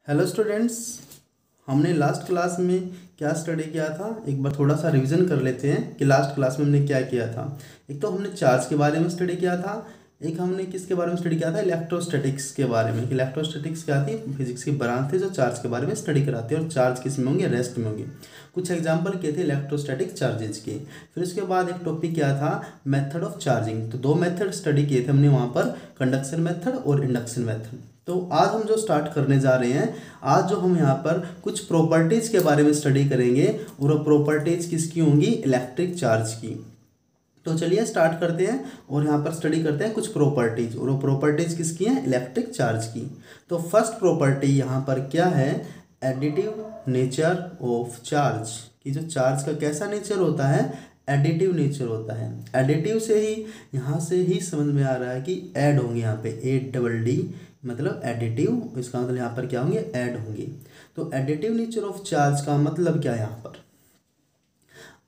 Hello students. हमने last class में क्या स्टडी किया था, एक बार थोड़ा सा रिवीजन कर लेते हैं कि लास्ट क्लास में हमने क्या किया था। एक तो हमने चार्ज के बारे में स्टडी किया था, एक हमने किसके बारे में स्टडी किया था, इलेक्ट्रोस्टैटिक्स के बारे में। इलेक्ट्रोस्टैटिक्स क्या थी, फिजिक्स की ब्रांच थी जो चार्ज के बारे में स्टडी कराती है और चार्ज किस में होंगे, रेस्ट में होंगे। कुछ एग्जाम्पल किए थे इलेक्ट्रोस्टैटिक चार्जेज के। फिर उसके बाद एक टॉपिक क्या था, मेथड ऑफ चार्जिंग। तो दो मेथड स्टडी किए थे हमने वहाँ पर, कंडक्शन मेथड और इंडक्शन मेथड। तो आज हम जो स्टार्ट करने जा रहे हैं, आज जो हम यहाँ पर कुछ प्रॉपर्टीज़ के बारे में स्टडी करेंगे और वो प्रॉपर्टीज़ किसकी होंगी, इलेक्ट्रिक चार्ज की। तो चलिए स्टार्ट करते हैं और यहाँ पर स्टडी करते हैं कुछ प्रॉपर्टीज़, और वो प्रॉपर्टीज़ किसकी हैं, इलेक्ट्रिक चार्ज की। तो फर्स्ट प्रॉपर्टी यहाँ पर क्या है, एडिटिव नेचर ऑफ चार्ज। कि जो चार्ज का कैसा नेचर होता है, एडिटिव नेचर होता है। एडिटिव से ही यहाँ से ही समझ में आ रहा है कि ऐड होंगे, यहाँ पे ADD मतलब एडिटिव, इसका मतलब यहाँ पर क्या होंगे, ऐड होंगे। तो एडिटिव नेचर ऑफ चार्ज का मतलब क्या है, यहाँ पर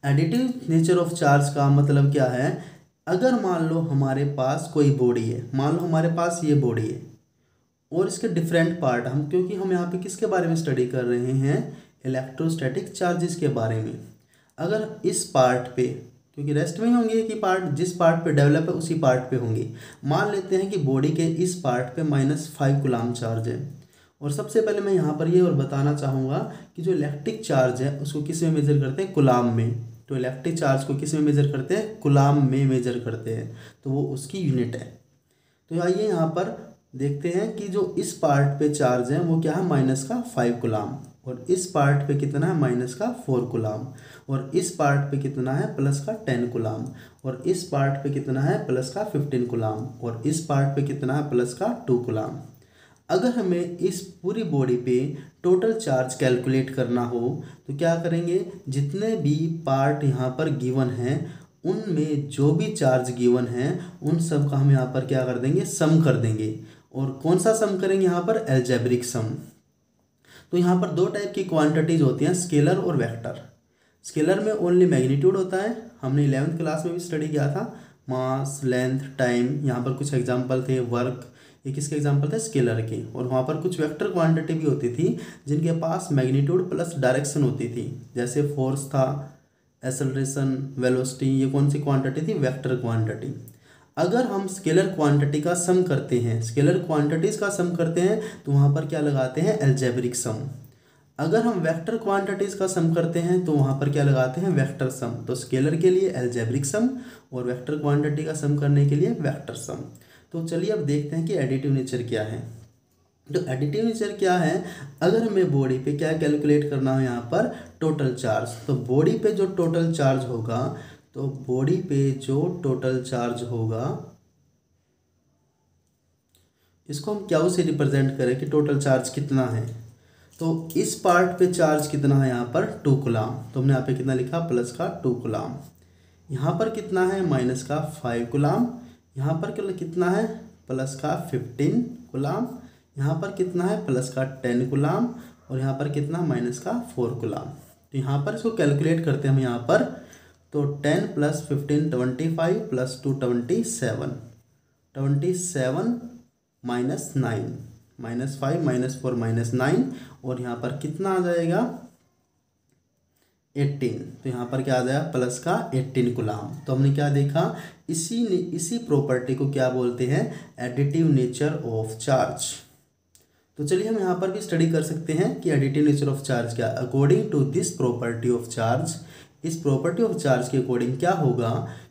एडिटिव नेचर ऑफ चार्ज का मतलब क्या है। अगर मान लो हमारे पास कोई बॉडी है, मान लो हमारे पास ये बॉडी है और इसके डिफरेंट पार्ट, हम क्योंकि हम यहाँ पे किसके बारे में स्टडी कर रहे हैं, इलेक्ट्रोस्टैटिक चार्जेस के बारे में। अगर इस पार्ट पे, क्योंकि रेस्ट में ही होंगे कि पार्ट जिस पार्ट पे डेवलप है उसी पार्ट पे होंगे। मान लेते हैं कि बॉडी के इस पार्ट पे -5 कूलम्ब चार्ज है। और सबसे पहले मैं यहाँ पर ये और बताना चाहूँगा कि जो इलेक्ट्रिक चार्ज है उसको किस में मेजर करते हैं, कूलम्ब में। तो इलेक्ट्रिक चार्ज को किस में मेजर करते हैं, कूलम्ब में मेजर करते हैं, तो वो उसकी यूनिट है। तो आइए यहाँ पर देखते हैं कि जो इस पार्ट पे चार्ज है वो क्या है, -5 कूलम्ब, और इस पार्ट पे कितना है, -4 कूलम्ब, और इस पार्ट पे कितना है, +10 कूलम्ब, और इस पार्ट पे कितना है, +15 कूलम्ब, और इस पार्ट पे कितना है, +2 कूलम्ब। अगर हमें इस पूरी बॉडी पे टोटल चार्ज कैलकुलेट करना हो तो क्या करेंगे, जितने भी पार्ट यहाँ पर गिवन हैं उनमें जो भी चार्ज गिवन है उन सब का हम यहाँ पर क्या कर देंगे, सम कर देंगे। और कौन सा सम करेंगे, यहाँ पर एल्जेब्रिक सम। तो यहाँ पर दो टाइप की क्वांटिटीज होती हैं, स्केलर और वेक्टर। स्केलर में ओनली मैग्नीट्यूड होता है, हमने 11th क्लास में भी स्टडी किया था। मास, लेंथ, टाइम, यहाँ पर कुछ एग्जांपल थे, वर्क, ये किसके एग्जांपल थे, स्केलर के। और वहाँ पर कुछ वेक्टर क्वांटिटी भी होती थी जिनके पास मैग्नीट्यूड प्लस डायरेक्शन होती थी, जैसे फोर्स था, एक्सेलरेशन, वेलोसिटी, ये कौन सी क्वांटिटी थी, वेक्टर क्वांटिटी। अगर हम स्केलर क्वांटिटी का सम करते हैं, स्केलर क्वांटिटीज़ का सम करते हैं तो वहाँ पर क्या लगाते हैं, एल्जेब्रिक सम। अगर हम वेक्टर क्वांटिटीज़ का सम करते हैं तो वहाँ पर क्या लगाते हैं, वेक्टर सम। तो स्केलर के लिए एल्जेब्रिक सम और वेक्टर क्वांटिटी का सम करने के लिए वेक्टर सम। तो चलिए अब देखते हैं कि एडिटिव नेचर क्या है। तो एडिटिव नेचर क्या है, अगर हमें बॉडी पे क्या कैलकुलेट करना हो, यहाँ पर टोटल चार्ज। तो बॉडी पे जो टोटल चार्ज होगा, तो बॉडी पे जो टोटल चार्ज होगा इसको हम क्या से रिप्रेजेंट करें कि टोटल चार्ज कितना है। तो इस पार्ट पे चार्ज कितना है, यहाँ पर 2 कूलम्ब। तो हमने यहाँ पे कितना लिखा, +2 कूलम्ब। यहाँ पर कितना है, -5 कूलम्ब। यहाँ पर कितना है, +15 कूलम्ब। यहाँ पर कितना है, +10 कूलम्ब, और यहाँ पर कितना, -4 कूलम्ब। तो यहाँ पर इसको कैलकुलेट करते हैं हम यहाँ पर। तो 10 + 15 25 + 2 27, 27 -9, -5 -4 -9, और यहाँ पर कितना आ जाएगा, 18। तो यहाँ पर क्या आ जाएगा, +18 कूलम्ब। तो हमने क्या देखा, इसी प्रॉपर्टी को क्या बोलते हैं, एडिटिव नेचर ऑफ चार्ज। तो चलिए हम यहाँ पर भी स्टडी कर सकते हैं कि एडिटिव नेचर ऑफ चार्ज क्या। According to this property of charge, इस प्रॉपर्टी ऑफ चार्ज के अकॉर्डिंग क्या होगा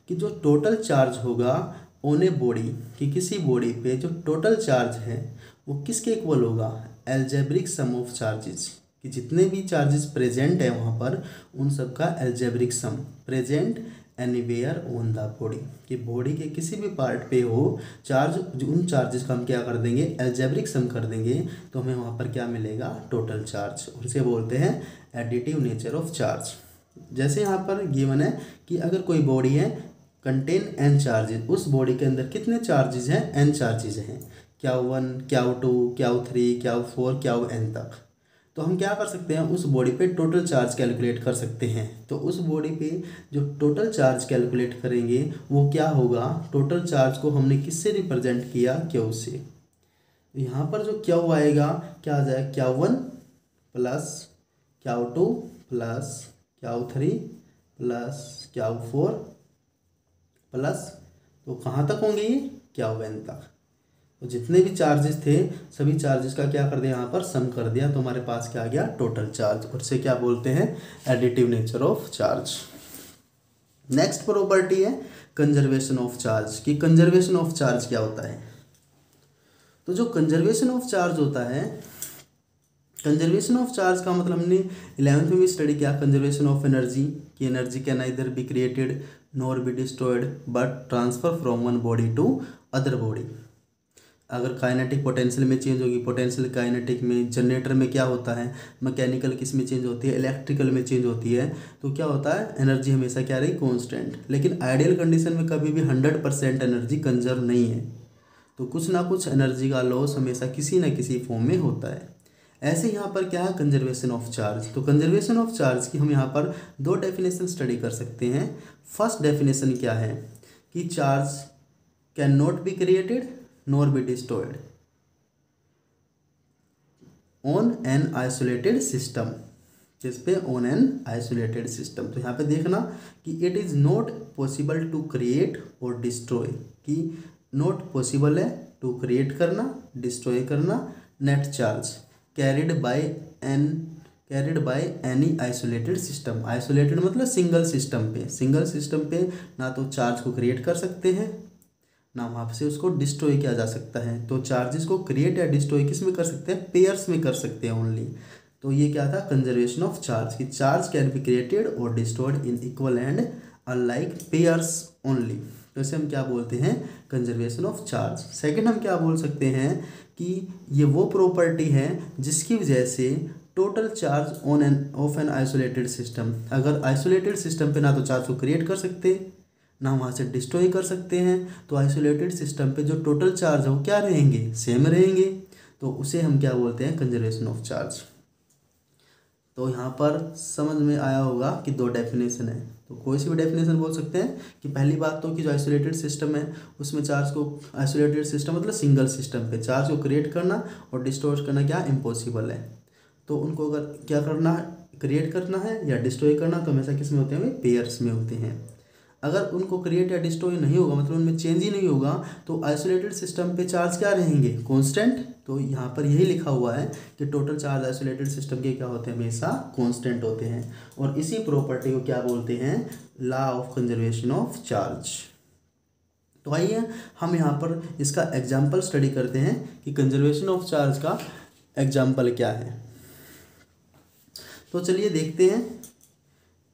कि जो टोटल चार्ज होगा ऑन ए बॉडी, कि किसी बॉडी पे जो टोटल चार्ज है वो किसके इक्वल होगा, एल्जेब्रिक सम ऑफ चार्जेस। कि जितने भी चार्जेस प्रेजेंट है वहाँ पर उन सब का algebraic sum, present anywhere on the body, कि बॉडी के किसी भी पार्ट पे हो चार्ज, उन चार्जेस का हम क्या कर देंगे, एल्जेब्रिक सम कर देंगे, तो हमें वहाँ पर क्या मिलेगा, टोटल चार्ज। और इसे बोलते हैं एडिटिव नेचर ऑफ चार्ज। जैसे यहाँ पर गिवन है कि अगर कोई बॉडी है, कंटेन n चार्जेस, उस बॉडी के अंदर कितने चार्जेस हैं, n चार्जेस हैं, Q1 Q2 Q3 Q4 Qn तक। तो हम क्या कर सकते हैं, उस बॉडी पे टोटल चार्ज कैलकुलेट कर सकते हैं। तो उस बॉडी पे जो टोटल चार्ज कैलकुलेट करेंगे वो क्या होगा, टोटल चार्ज को हमने किससे रिप्रेजेंट किया, Q से। तो यहाँ पर जो क्यू आएगा क्या आ जाएगा, Q1 plus Q2 plus Q3 plus Q4 plus, तो कहाँ तक होंगे ये, Qn तक। तो जितने भी चार्जेस थे सभी चार्जेस का क्या कर दिया, यहाँ पर सम कर दिया, तो हमारे पास क्या आ गया, टोटल चार्ज। और इसे क्या बोलते हैं, additive nature of charge. Next property है कंजर्वेशन ऑफ चार्ज। कि कंजर्वेशन ऑफ चार्ज क्या होता है। तो जो कंजर्वेशन ऑफ चार्ज होता है, कंजर्वेशन ऑफ चार्ज का मतलब हमने 11th में भी स्टडी किया, कंजर्वेशन ऑफ एनर्जी। कि energy can either be created nor be destroyed but transfer from one body to other body. अगर काइनेटिक पोटेंशियल में चेंज होगी, पोटेंशियल काइनेटिक में, जनरेटर में क्या होता है, मैकेनिकल किस में चेंज होती है, इलेक्ट्रिकल में चेंज होती है, तो क्या होता है, एनर्जी हमेशा क्या रही, कांस्टेंट। लेकिन आइडियल कंडीशन में कभी भी 100% एनर्जी कंजर्व नहीं है, तो कुछ ना कुछ एनर्जी का लॉस हमेशा किसी न किसी फॉर्म में होता है। ऐसे यहाँ पर क्या है, कंजर्वेशन ऑफ चार्ज। तो कंजर्वेशन ऑफ चार्ज की हम यहाँ पर दो डेफिनेशन स्टडी कर सकते हैं। फर्स्ट डेफिनेशन क्या है कि charge can not be created nor be destroyed on an isolated system. जिस पे ऑन एन आइसोलेटेड सिस्टम, तो यहाँ पे देखना कि it is not possible to create और डिस्ट्रॉय। कि नॉट पॉसिबल है टू क्रिएट करना, डिस्ट्रॉय करना net charge carried by any isolated system. Isolated मतलब सिंगल सिस्टम पे, सिंगल सिस्टम पे ना तो चार्ज को क्रिएट कर सकते हैं ना वहाँ से उसको डिस्ट्रॉय किया जा सकता है। तो चार्जेस को क्रिएट या डिस्ट्रॉय किस में कर सकते हैं, पेयर्स में कर सकते हैं ओनली। तो ये क्या था, कंजर्वेशन ऑफ चार्ज। कि चार्ज कैन बी क्रिएटेड और destroyed in equal and unlike pairs only. तो इसे हम क्या बोलते हैं, कंजर्वेशन ऑफ चार्ज। सेकंड हम क्या बोल सकते हैं कि ये वो प्रॉपर्टी है जिसकी वजह से total charge on an of an isolated system, अगर आइसोलेटेड सिस्टम पे ना तो चार्ज को क्रिएट कर सकते ना वहाँ से डिस्ट्रॉय कर सकते हैं, तो आइसोलेटेड सिस्टम पे जो टोटल चार्ज है वो क्या रहेंगे, सेम रहेंगे। तो उसे हम क्या बोलते हैं, कंजर्वेशन ऑफ चार्ज। तो यहाँ पर समझ में आया होगा कि दो डेफिनेशन है, तो कोई सी भी डेफिनेशन बोल सकते हैं। कि पहली बात तो कि जो आइसोलेटेड सिस्टम है उसमें चार्ज को, आइसोलेटेड सिस्टम मतलब सिंगल सिस्टम पे चार्ज को क्रिएट करना और डिस्ट्रॉय करना क्या इम्पॉसिबल है। तो उनको अगर क्या करना है, क्रिएट करना है या डिस्ट्रॉय करना, तो हमेशा किस में होते हैं, पेयर्स में होते हैं। अगर उनको क्रिएट या डिस्ट्रॉय नहीं होगा, मतलब उनमें चेंज ही नहीं होगा, तो आइसोलेटेड सिस्टम पे चार्ज क्या रहेंगे, कांस्टेंट। तो यहाँ पर यही लिखा हुआ है कि टोटल चार्ज आइसोलेटेड सिस्टम के क्या होते हैं, हमेशा कांस्टेंट होते हैं। और इसी प्रॉपर्टी को क्या बोलते हैं, law of conservation of charge. तो आइए हम यहाँ पर इसका एग्जाम्पल स्टडी करते हैं कि कंजर्वेशन ऑफ चार्ज का एग्जाम्पल क्या है। तो चलिए देखते हैं।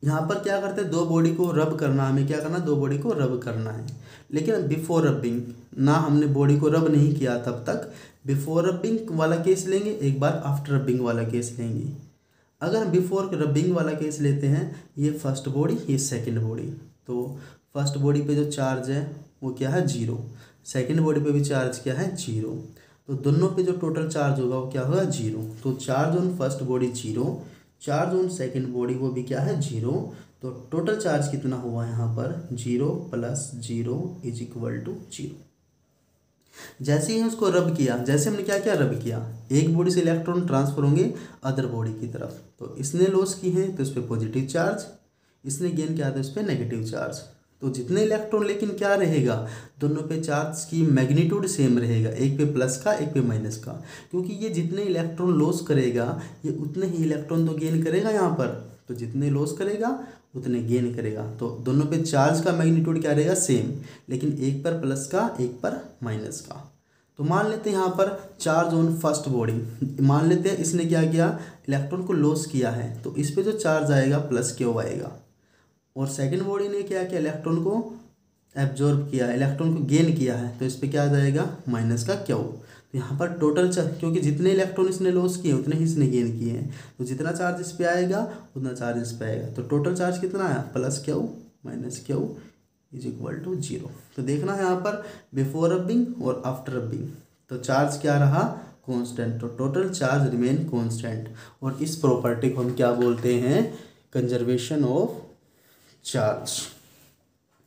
यहाँ पर क्या करते हैं, दो बॉडी को रब करना, हमें क्या करना, दो बॉडी को रब करना है। लेकिन बिफोर रबिंग ना, हमने बॉडी को रब नहीं किया तब तक बिफोर रबिंग वाला केस लेंगे, एक बार आफ्टर रबिंग वाला केस लेंगे। अगर हम बिफोर रबिंग वाला केस लेते हैं, ये फर्स्ट बॉडी ये सेकंड बॉडी, तो फर्स्ट बॉडी पे जो चार्ज है वो क्या है, 0। सेकंड बॉडी पे भी चार्ज क्या है, 0। तो दोनों पे जो टोटल चार्ज होगा वो क्या होगा, 0। तो charge on first body 0, charge on second body वो भी क्या है, 0। तो टोटल चार्ज कितना हुआ यहाँ पर, 0 + 0 = 0। जैसे ही उसको रब किया, जैसे हमने क्या किया, रब किया, एक बॉडी से इलेक्ट्रॉन ट्रांसफर होंगे अदर बॉडी की तरफ। तो इसने लॉस की है तो इस पर पॉजिटिव चार्ज, इसने गेन किया तो इस पर नेगेटिव चार्ज। तो जितने इलेक्ट्रॉन लेकिन क्या रहेगा, दोनों पे चार्ज की मैग्नीट्यूड सेम रहेगा, एक पे प्लस का एक पे माइनस का। क्योंकि ये जितने इलेक्ट्रॉन लॉस करेगा ये उतने ही इलेक्ट्रॉन तो गेन करेगा यहाँ पर, तो जितने लॉस करेगा उतने गेन करेगा। तो दोनों पे चार्ज का मैग्नीट्यूड क्या रहेगा, सेम, लेकिन एक पर प्लस का एक पर माइनस का। तो मान लेते हैं यहाँ पर चार्ज ऑन फर्स्ट बॉडी, मान लेते हैं इसने क्या किया, इलेक्ट्रॉन को लॉस किया है, तो इस पर जो चार्ज आएगा प्लस क्यू आएगा। और सेकंड बॉडी ने क्या किया, इलेक्ट्रॉन को एब्जॉर्ब किया, इलेक्ट्रॉन को गेन किया है, तो इस पर क्या आ जाएगा, माइनस का क्यू। तो यहाँ पर टोटल चार्ज, क्योंकि जितने इलेक्ट्रॉन इसने लॉस किए उतने ही इसने गेन किए हैं, तो जितना चार्ज इस पर आएगा उतना चार्ज इस पर आएगा। तो टोटल चार्ज कितना आया, +Q - Q = 0। तो देखना है यहाँ पर बिफोर रबिंग और आफ्टर रबिंग, तो चार्ज क्या रहा, कांस्टेंट। तो टोटल चार्ज रिमेन कांस्टेंट। और इस प्रॉपर्टी को हम क्या बोलते हैं, कंजर्वेशन ऑफ चार्ज।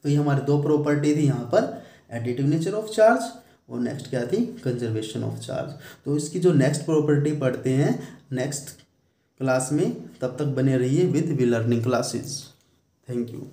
तो ये हमारी दो प्रॉपर्टी थी यहाँ पर, एडिटिव नेचर ऑफ चार्ज और नेक्स्ट क्या थी, कंजर्वेशन ऑफ चार्ज। तो इसकी जो नेक्स्ट प्रॉपर्टी पढ़ते हैं नेक्स्ट क्लास में, तब तक बने रहिए with we learning classes. Thank you.